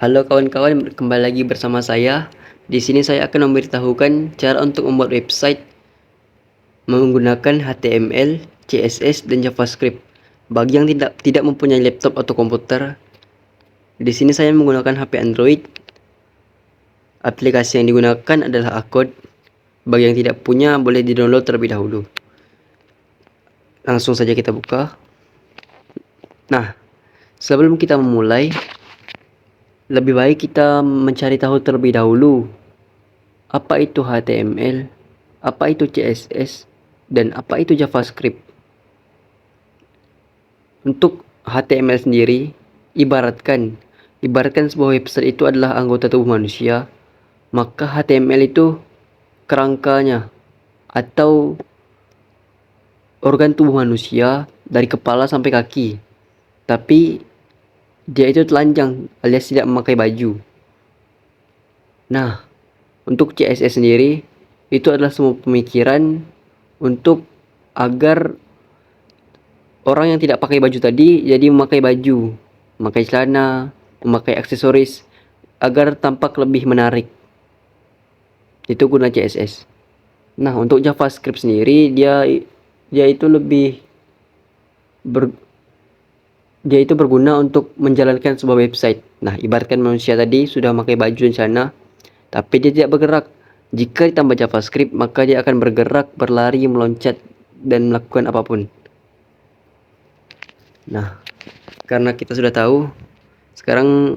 Halo kawan-kawan, kembali lagi bersama saya. Di sini saya akan memberitahukan cara untuk membuat website menggunakan HTML, CSS, dan JavaScript. Bagi yang tidak mempunyai laptop atau komputer, di sini saya menggunakan HP Android. Aplikasi yang digunakan adalah Accord. Bagi yang tidak punya, boleh di-download terlebih dahulu. Langsung saja kita buka. Nah, sebelum kita memulai, lebih baik kita mencari tahu terlebih dahulu apa itu HTML, apa itu CSS, dan apa itu JavaScript. Untuk HTML sendiri, ibaratkan sebuah website itu adalah anggota tubuh manusia, maka HTML itu kerangkanya atau organ tubuh manusia dari kepala sampai kaki. Tapi dia itu telanjang alias tidak memakai baju. Nah, untuk CSS sendiri itu adalah semua pemikiran untuk agar orang yang tidak pakai baju tadi jadi memakai baju, memakai celana, memakai aksesoris agar tampak lebih menarik. Itu guna CSS. Nah, untuk JavaScript sendiri dia itu berguna untuk menjalankan sebuah website. Nah, ibaratkan manusia tadi sudah memakai baju dan celana, tapi dia tidak bergerak. Jika ditambah JavaScript, maka dia akan bergerak, berlari, meloncat, dan melakukan apapun. Nah, karena kita sudah tahu, sekarang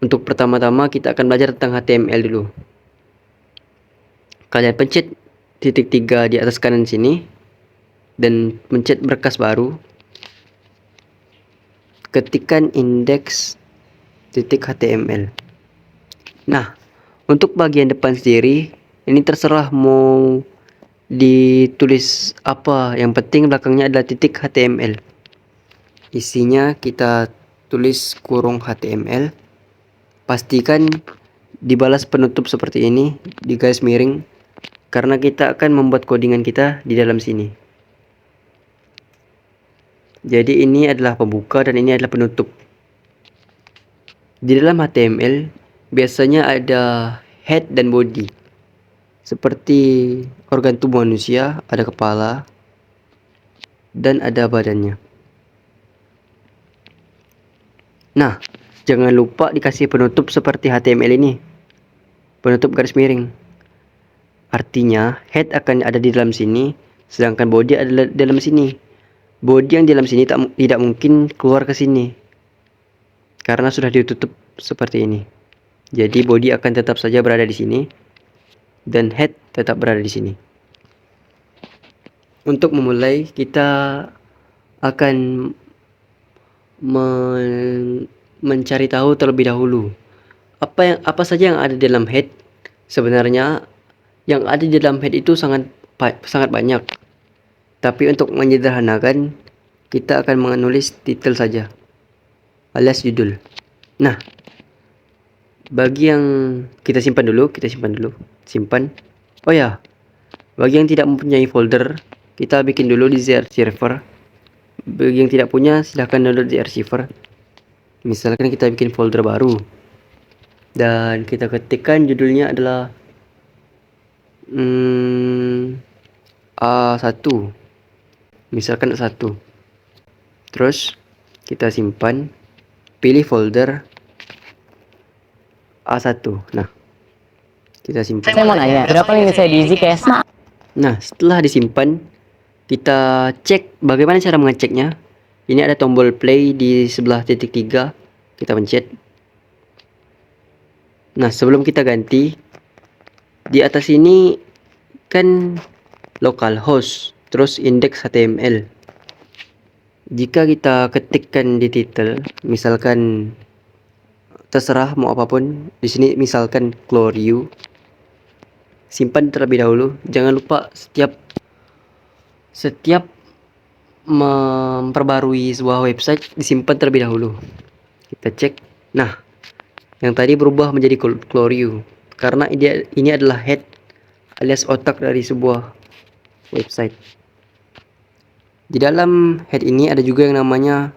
untuk pertama-tama kita akan belajar tentang HTML dulu. Kalian pencet titik 3 di atas kanan sini dan pencet berkas baru. Ketikkan index.html. Nah, untuk bagian depan sendiri ini terserah mau ditulis apa, yang penting belakangnya adalah titik HTML. Isinya kita tulis kurung HTML. Pastikan dibalas penutup seperti ini di garis miring, karena kita akan membuat codingan kita di dalam sini. Jadi ini adalah pembuka dan ini adalah penutup. Di dalam HTML biasanya ada head dan body. Seperti organ tubuh manusia, ada kepala dan ada badannya. Nah, jangan lupa dikasih penutup seperti HTML ini. Penutup garis miring. Artinya head akan ada di dalam sini, sedangkan body adalah dalam sini. Body yang di dalam sini tidak mungkin keluar ke sini karena sudah ditutup seperti ini. Jadi body akan tetap saja berada di sini dan head tetap berada di sini. Untuk memulai, kita akan mencari tahu terlebih dahulu apa saja yang ada di dalam head. Sebenarnya yang ada di dalam head itu sangat banyak. Tapi untuk menyederhanakan, kita akan menulis title saja alias judul. Nah, bagi yang kita simpan dulu. Simpan. Oh ya, bagi yang tidak mempunyai folder, kita bikin dulu di ZArchiver. Bagi yang tidak punya, silahkan download ZArchiver. Misalkan kita bikin folder baru dan kita ketikkan judulnya adalah A1. Misalkan A1. Terus kita simpan, pilih folder A1. Nah, kita simpan. Saya mau nanya, kenapa ini saya di Zcash? Nah, setelah disimpan, kita cek bagaimana cara mengeceknya. Ini ada tombol play di sebelah titik 3. Kita pencet. Nah, sebelum kita ganti, di atas ini kan localhost, terus index HTML. Jika kita ketikkan di title, misalkan terserah mau apapun, di sini misalkan Cloryu, simpan terlebih dahulu. Jangan lupa setiap memperbarui sebuah website disimpan terlebih dahulu. Kita cek. Nah, yang tadi berubah menjadi Cloryu karena ini adalah head alias otak dari sebuah website. Di dalam head ini ada juga yang namanya,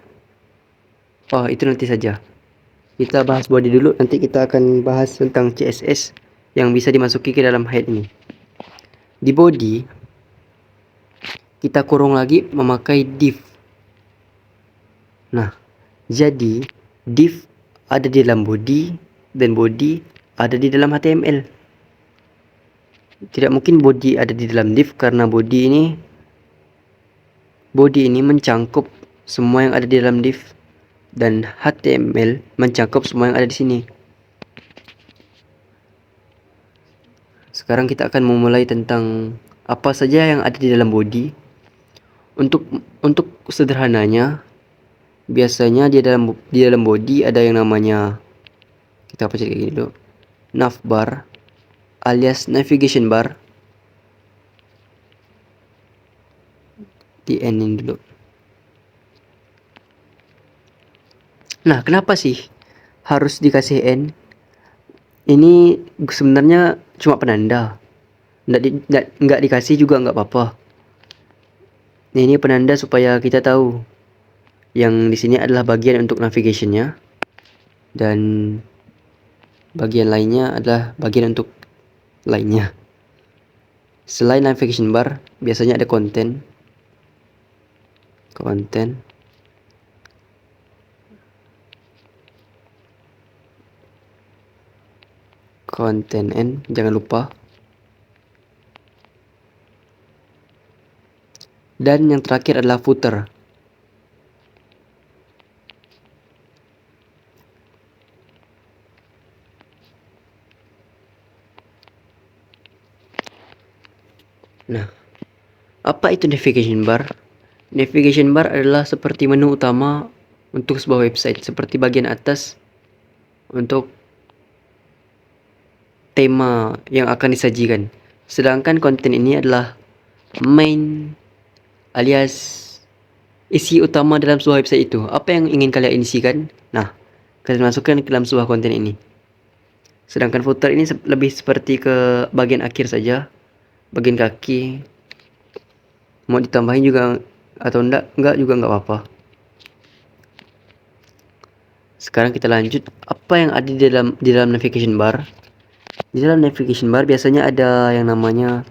oh itu nanti saja. Kita bahas body dulu, nanti kita akan bahas tentang CSS yang bisa dimasuki ke dalam head ini. Di body kita kurung lagi memakai div. Nah, jadi div ada di dalam body dan body ada di dalam HTML. Tidak mungkin body ada di dalam div karena body ini mencangkup semua yang ada di dalam div dan HTML mencakup semua yang ada di sini. Sekarang kita akan memulai tentang apa saja yang ada di dalam body. Untuk sederhananya, biasanya di dalam body ada yang namanya, kita baca kayak gini dulu, navbar alias navigation bar. Di N ini dulu. Nah, kenapa sih harus dikasih N? Ini sebenarnya cuma penanda. Nggak dikasih juga nggak apa-apa. Ini penanda supaya kita tahu yang di sini adalah bagian untuk navigationnya dan bagian lainnya adalah bagian untuk lainnya. Selain navigation bar, biasanya ada konten N, jangan lupa. Dan yang terakhir adalah footer. Nah, apa itu navigation bar? Navigation bar adalah seperti menu utama untuk sebuah website, seperti bagian atas untuk tema yang akan disajikan. Sedangkan konten ini adalah main alias isi utama dalam sebuah website itu. Apa yang ingin kalian isikan? Nah, kalian masukkan ke dalam sebuah konten ini. Sedangkan footer ini lebih seperti ke bagian akhir saja, bagian kaki. Mau ditambahin juga atau enggak juga enggak apa-apa. Sekarang kita lanjut, apa yang ada di dalam navigation bar? Di dalam navigation bar biasanya ada yang namanya,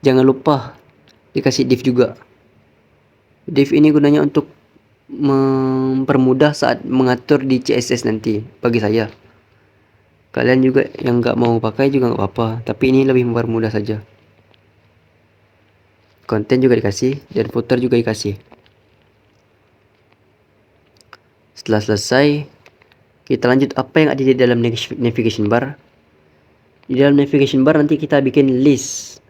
jangan lupa dikasih div juga. Div ini gunanya untuk mempermudah saat mengatur di CSS nanti bagi saya. Kalian juga yang nggak mau pakai juga nggak apa-apa, tapi ini lebih mempermudah saja. Konten juga dikasih dan footer juga dikasih. Setelah selesai, kita lanjut apa yang ada di dalam navigation bar. Di dalam navigation bar nanti kita bikin list.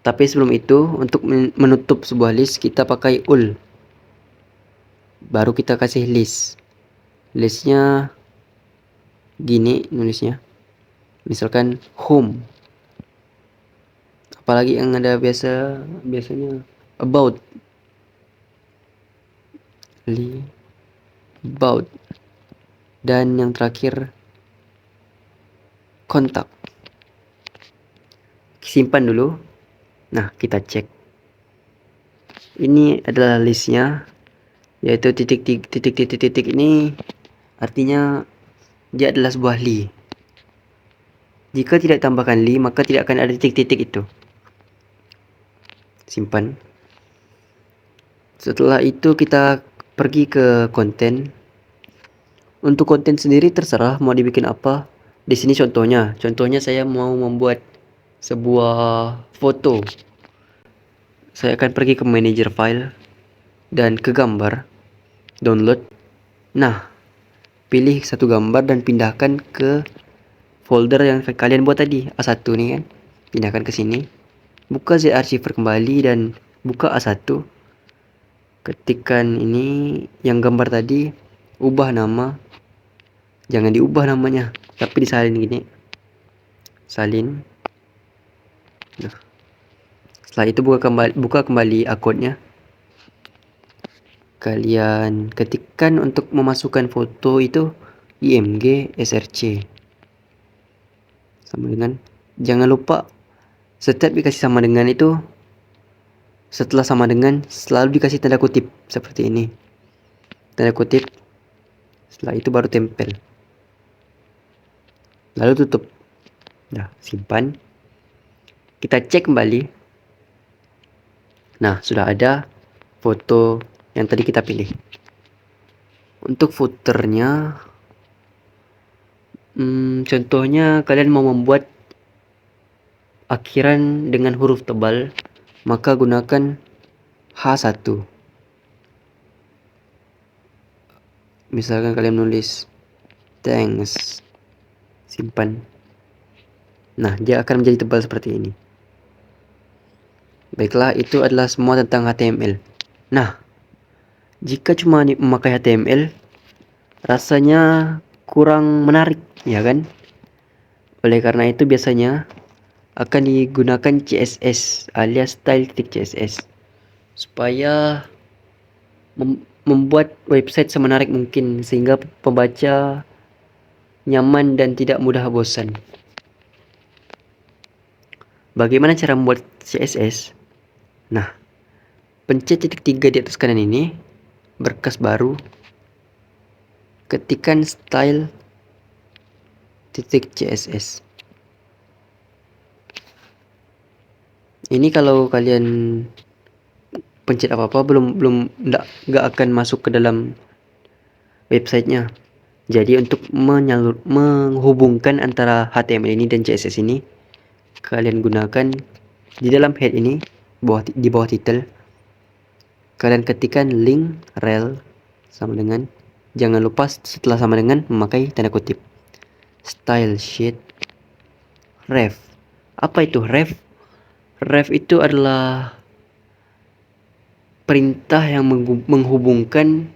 Tapi sebelum itu, untuk menutup sebuah list, kita pakai ul. Baru kita kasih list. Listnya gini nulisnya. Misalkan home. Apalagi yang ada biasanya about. About. Dan yang terakhir kontak. Simpan dulu. Nah, kita cek. Ini adalah listnya, yaitu titik ini artinya dia adalah sebuah li. Jika tidak tambahkan li, maka tidak akan ada titik-titik itu. Simpan. Setelah itu kita pergi ke konten. Untuk konten sendiri terserah mau dibikin apa. Di sini contohnya saya mau membuat sebuah foto. Saya akan pergi ke manager file dan ke gambar, download. Nah, pilih satu gambar dan pindahkan ke folder yang kalian buat tadi, A1 nih kan. Pindahkan ke sini. Buka zarchiver kembali dan buka A1. Ketikkan ini yang gambar tadi, ubah nama. Jangan diubah namanya, tapi disalin gini. Salin. Nah. Setelah itu buka kembali akunnya. Kalian ketikkan untuk memasukkan foto itu img src. Sama dengan, jangan lupa setiap dikasih sama dengan itu, setelah sama dengan selalu dikasih tanda kutip seperti ini. Tanda kutip Setelah itu baru tempel. Lalu tutup. Nah, simpan. Kita cek kembali. Nah, sudah ada foto yang tadi kita pilih. Untuk footernya, contohnya kalian mau membuat akhiran dengan huruf tebal, maka gunakan H1. Misalkan kalian menulis thanks, simpan. Nah, dia akan menjadi tebal seperti ini. Baiklah, itu adalah semua tentang HTML. Nah, jika cuma memakai HTML, rasanya kurang menarik, ya kan? Oleh karena itu biasanya akan digunakan CSS alias style.css supaya membuat website semenarik mungkin sehingga pembaca nyaman dan tidak mudah bosan. Bagaimana cara membuat CSS? Nah, pencet titik 3 di atas kanan ini, berkas baru, ketikkan style.css. Ini kalau kalian pencet apa-apa nggak akan masuk ke dalam websitenya. Jadi untuk menghubungkan antara HTML ini dan CSS ini, kalian gunakan di dalam head ini, di bawah title, kalian ketikkan link rel sama dengan, jangan lupa setelah sama dengan memakai tanda kutip, style sheet ref. Apa itu ref? Ref itu adalah perintah yang menghubungkan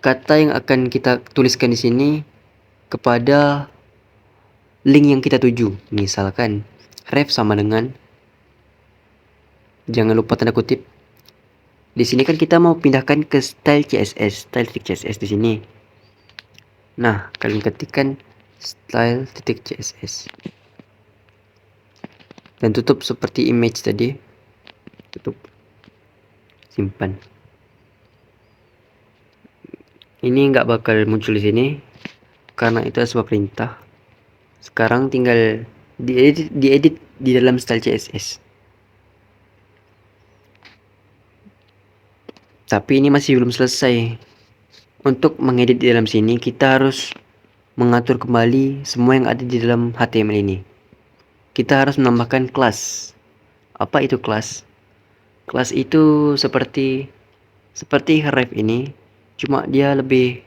kata yang akan kita tuliskan di sini kepada link yang kita tuju. Misalkan ref sama dengan, jangan lupa tanda kutip. Di sini kan kita mau pindahkan ke style CSS di sini. Nah, kalian ketikkan style.css dan tutup seperti image tadi. Tutup, simpan. Ini nggak bakal muncul di sini karena itu adalah sebuah perintah. Sekarang tinggal diedit di dalam style CSS. Tapi ini masih belum selesai. Untuk mengedit di dalam sini, kita harus mengatur kembali semua yang ada di dalam HTML ini. Kita harus menambahkan kelas. Apa itu kelas? Kelas itu seperti ref ini, cuma dia lebih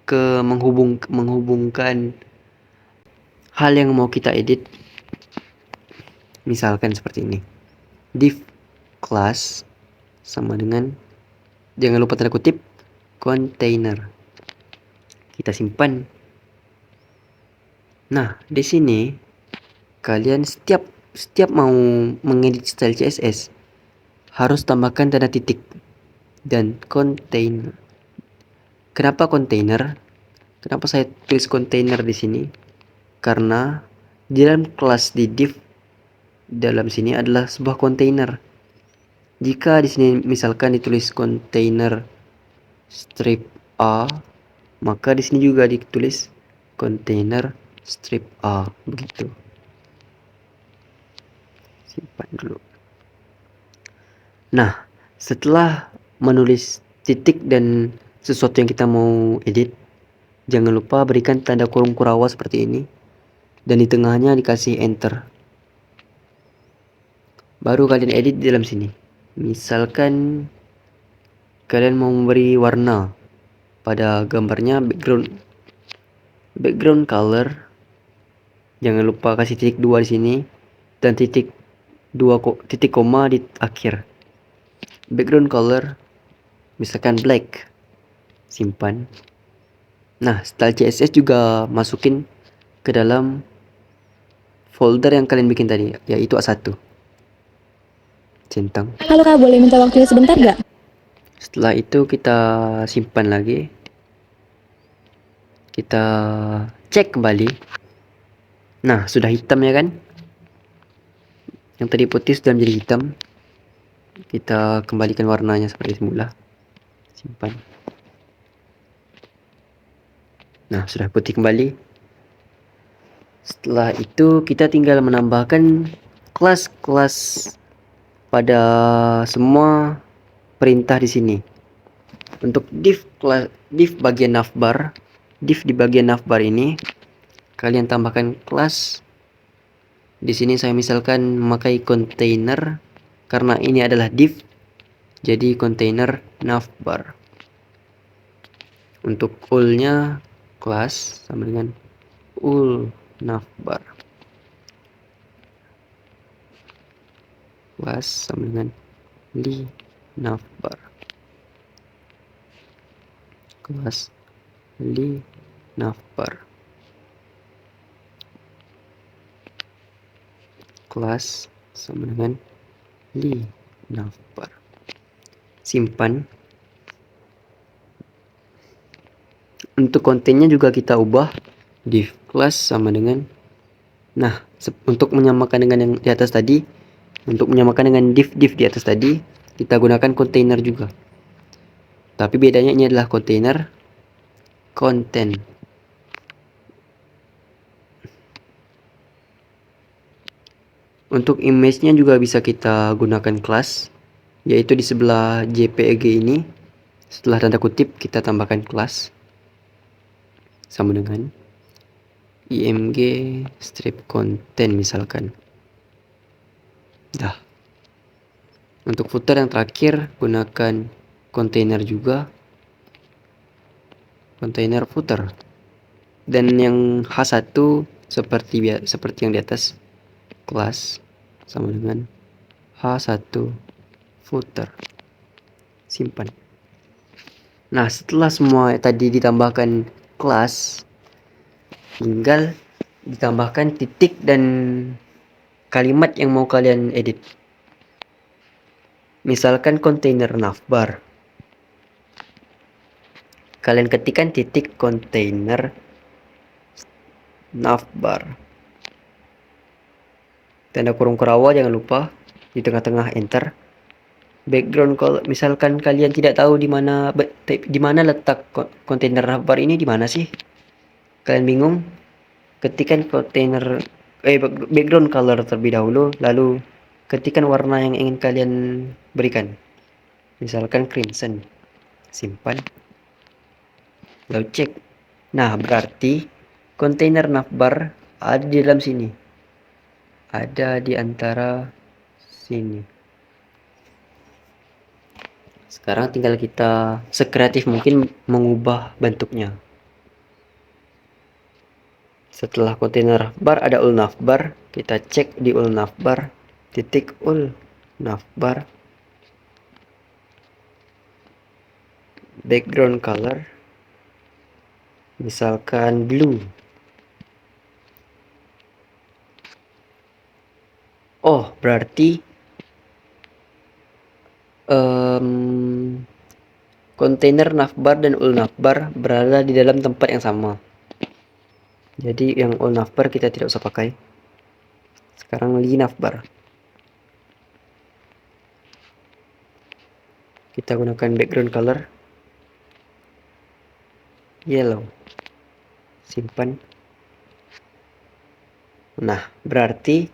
ke menghubungkan hal yang mau kita edit. Misalkan seperti ini. Div class sama dengan, jangan lupa tanda kutip, container. Kita simpan. Nah, di sini kalian setiap mau mengedit style CSS harus tambahkan tanda titik dan container. Kenapa container? Kenapa saya tulis container di sini? Karena di dalam kelas di div dalam sini adalah sebuah container. Jika di sini misalkan ditulis container strip A, maka di sini juga ditulis container strip A, begitu. Simpan dulu. Nah, setelah menulis titik dan sesuatu yang kita mau edit, jangan lupa berikan tanda kurung kurawa seperti ini, dan di tengahnya dikasih enter. Baru kalian edit di dalam sini. Misalkan kalian mau memberi warna pada gambarnya, background color, jangan lupa kasih titik 2 di sini dan titik koma di akhir. Background color misalkan black, simpan. Nah, style CSS juga masukin ke dalam folder yang kalian bikin tadi, yaitu A1. Centang. Halo Kak, boleh minta waktunya sebentar gak? Setelah itu kita simpan lagi. Kita cek kembali. Nah, sudah hitam ya kan? Yang tadi putih sudah menjadi hitam. Kita kembalikan warnanya seperti semula. Simpan. Nah, sudah putih kembali. Setelah itu kita tinggal menambahkan kelas-kelas pada semua perintah di sini. Untuk div bagian navbar, div di bagian navbar ini kalian tambahkan kelas. Di sini saya misalkan memakai container karena ini adalah div, jadi container navbar. Untuk ul-nya kelas sama dengan ul navbar. Kelas sama dengan li navbar. Kelas li navbar. Kelas sama dengan li navbar. Simpan. Untuk kontennya juga kita ubah div class sama dengan, nah, untuk menyamakan dengan yang di atas tadi, untuk menyamakan dengan div di atas tadi, kita gunakan kontainer juga. Tapi bedanya ini adalah kontainer konten. Untuk image-nya juga bisa kita gunakan kelas, yaitu di sebelah JPEG ini, setelah tanda kutip kita tambahkan kelas sama dengan img strip content misalkan. Dah. Untuk footer yang terakhir gunakan kontainer juga, kontainer footer. Dan yang H1 seperti yang di atas, kelas sama dengan H1 footer. Simpan. Nah, setelah semua tadi ditambahkan kelas, tinggal ditambahkan titik dan kalimat yang mau kalian edit. Misalkan kontainer navbar, kalian ketikkan titik kontainer navbar, tanda kurung kerawa jangan lupa, di tengah-tengah enter. Background, kalau misalkan kalian tidak tahu di mana letak kontainer navbar ini, di mana sih, kalian bingung, ketikkan kontainer background color terlebih dahulu, lalu ketikkan warna yang ingin kalian berikan, misalkan crimson. Simpan, lalu cek. Nah, berarti kontainer navbar ada di dalam sini, ada di antara sini. Sekarang tinggal kita sekreatif mungkin mengubah bentuknya. Setelah kontainer navbar ada ul navbar, kita cek di ul navbar, titik ul navbar, background color misalkan blue. Oh, berarti kontainer navbar dan ul navbar berada di dalam tempat yang sama. Jadi yang ul navbar kita tidak usah pakai. Sekarang li navbar. Kita gunakan background color yellow. Simpan. Nah, berarti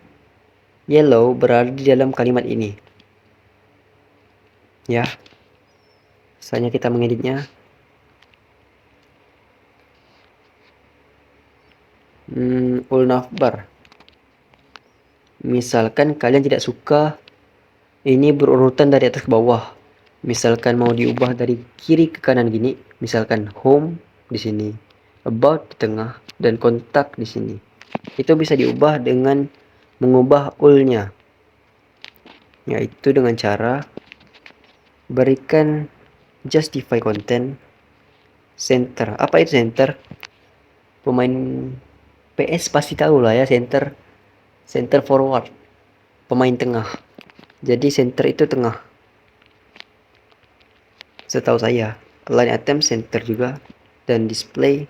yellow berada di dalam kalimat ini. Ya. Misalnya kita mengeditnya. Ul navbar. Misalkan kalian tidak suka ini berurutan dari atas ke bawah. Misalkan mau diubah dari kiri ke kanan gini, misalkan home di sini, about di tengah, dan kontak di sini. Itu bisa diubah dengan mengubah ul-nya, yaitu dengan cara berikan justify content center. Apa itu center? Pemain PS pasti tahu lah ya, center forward, pemain tengah. Jadi center itu tengah, setahu saya. Line item center juga, dan display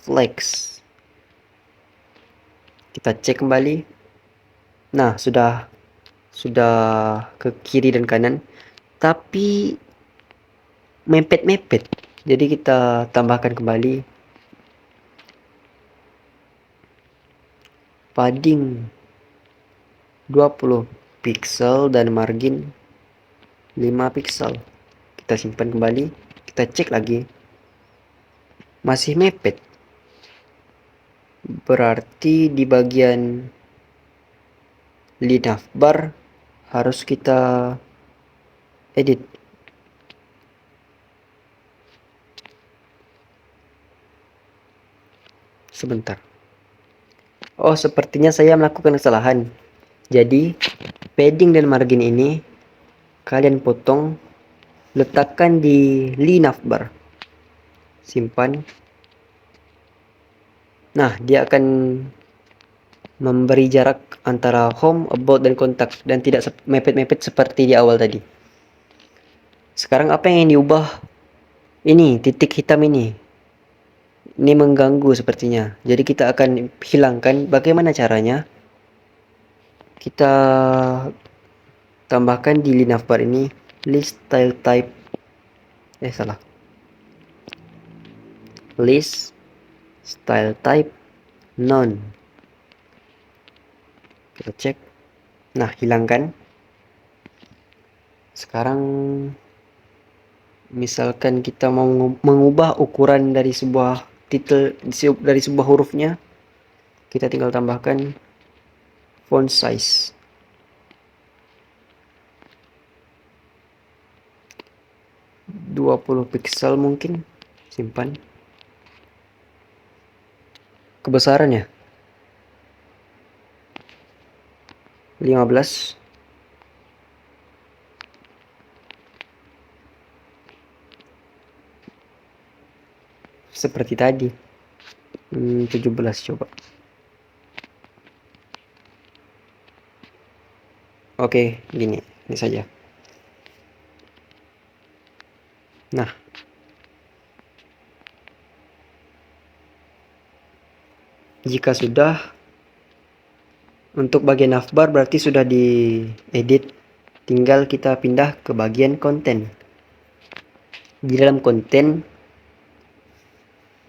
flex. Kita cek kembali. Nah, sudah ke kiri dan kanan, tapi mepet-mepet. Jadi kita tambahkan kembali padding 20 pixel dan margin 5 pixel. Kita simpan kembali, kita cek lagi. Masih mepet. Berarti di bagian navbar harus kita edit. Sebentar. Oh, sepertinya saya melakukan kesalahan. Jadi, padding dan margin ini kalian potong, letakkan di navbar. Simpan. Nah, dia akan memberi jarak antara home, about, dan kontak, dan tidak mepet-mepet seperti di awal tadi. Sekarang apa yang diubah? Ini, titik hitam ini. Ini mengganggu sepertinya. Jadi kita akan hilangkan. Bagaimana caranya? Kita tambahkan di navbar ini list style type. Salah. List style type none. Kita cek. Nah, hilangkan. Sekarang misalkan kita mau mengubah ukuran dari sebuah titel, dari sebuah hurufnya, kita tinggal tambahkan font size. Dua 20 pixel mungkin. Simpan. Kebesarannya 15. Seperti tadi. 17 coba. Oke, gini. Ini saja. Nah, jika sudah, untuk bagian navbar berarti sudah diedit. Tinggal kita pindah ke bagian konten. Di dalam konten,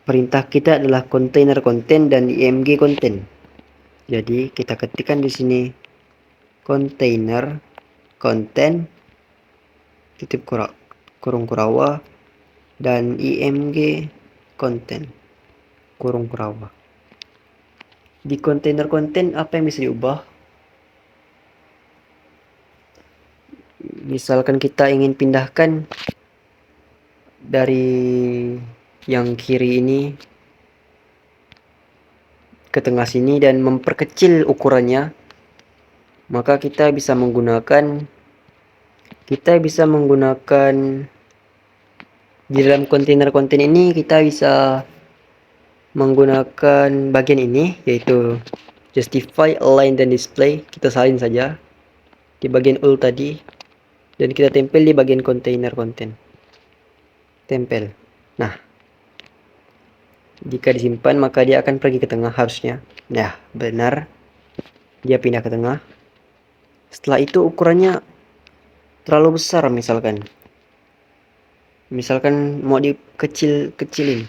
perintah kita adalah container konten dan img konten. Jadi kita ketikkan di sini container konten titik kurung kurawa dan img konten kurung kurawa. Di kontainer konten apa yang bisa diubah? Misalkan kita ingin pindahkan dari yang kiri ini ke tengah sini dan memperkecil ukurannya, maka kita bisa menggunakan di dalam kontainer konten ini kita bisa menggunakan bagian ini, yaitu justify, align, dan display. Kita salin saja di bagian all tadi dan kita tempel di bagian kontainer konten. Tempel. Nah, jika disimpan maka dia akan pergi ke tengah harusnya. Nah, benar. Dia pindah ke tengah. Setelah itu ukurannya terlalu besar misalkan mau dikecilin,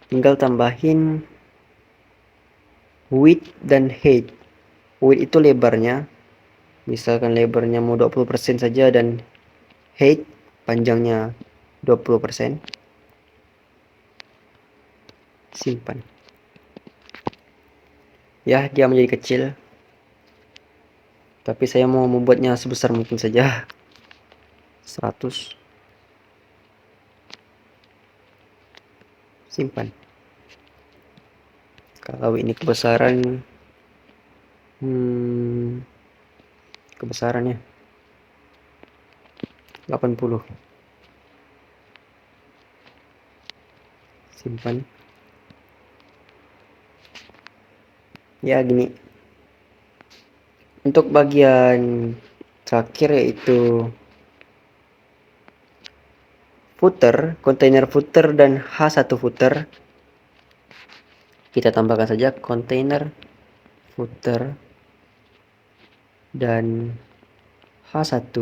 tinggal tambahin width dan height. Width itu lebarnya, misalkan lebarnya mau 20% saja dan height panjangnya 20%. Simpan. Ya, dia menjadi kecil, tapi saya mau membuatnya sebesar mungkin saja. 100. Simpan. Kalau ini kebesarannya kebesarannya 80. Simpan. Ya, gini. Untuk bagian terakhir yaitu footer, kontainer footer dan H1 footer, kita tambahkan saja kontainer footer dan H1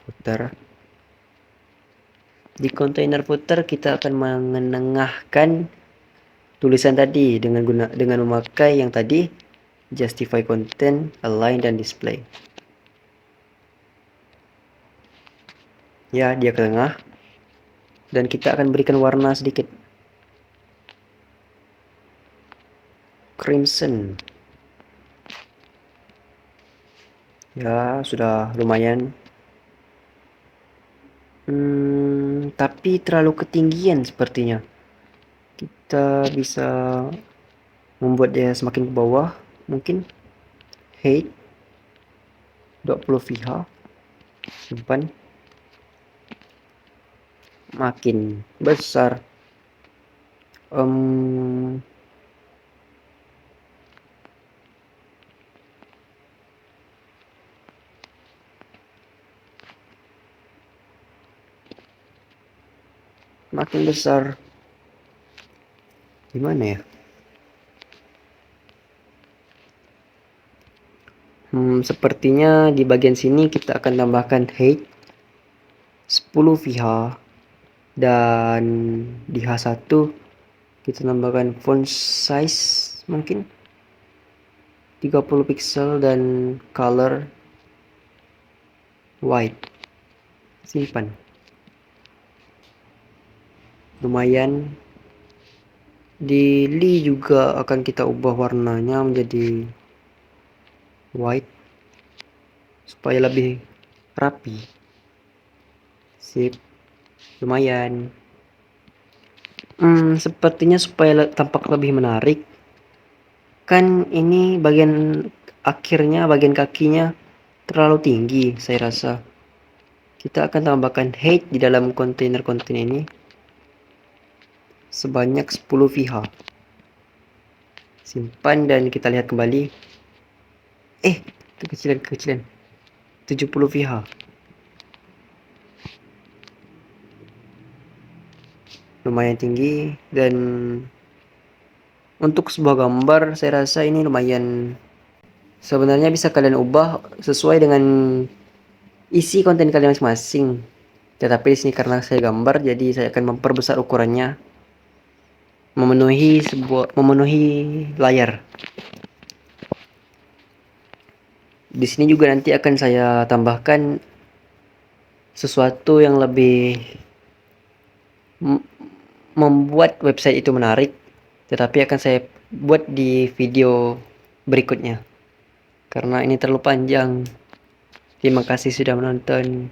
footer. Di kontainer footer kita akan mengenengahkan tulisan tadi dengan memakai yang tadi, justify content, align, dan display. Ya, dia ke tengah. Dan kita akan berikan warna sedikit. Crimson. Ya, sudah lumayan. Tapi terlalu ketinggian sepertinya. Kita bisa membuat dia semakin ke bawah, mungkin. Height 20 VH. Simpan. Makin besar. Makin besar. Gimana ya? Sepertinya di bagian sini kita akan tambahkan height 10 VH, dan di H1 kita tambahkan font size mungkin 30 pixel dan color white. Simpan. Lumayan. Di Li juga akan kita ubah warnanya menjadi white supaya lebih rapi. Sip. Lumayan. Sepertinya supaya tampak lebih menarik, kan ini bagian akhirnya, bagian kakinya terlalu tinggi saya rasa. Kita akan tambahkan height di dalam kontainer ini sebanyak 10 VH. Simpan dan kita lihat kembali. Kekecilan 70 VH. Lumayan tinggi, dan untuk sebuah gambar saya rasa ini lumayan. Sebenarnya bisa kalian ubah sesuai dengan isi konten kalian masing-masing. Tetapi di sini karena saya gambar, jadi saya akan memperbesar ukurannya memenuhi layar. Di sini juga nanti akan saya tambahkan sesuatu yang lebih membuat website itu menarik, tetapi akan saya buat di video berikutnya karena ini terlalu panjang. Terima kasih sudah menonton.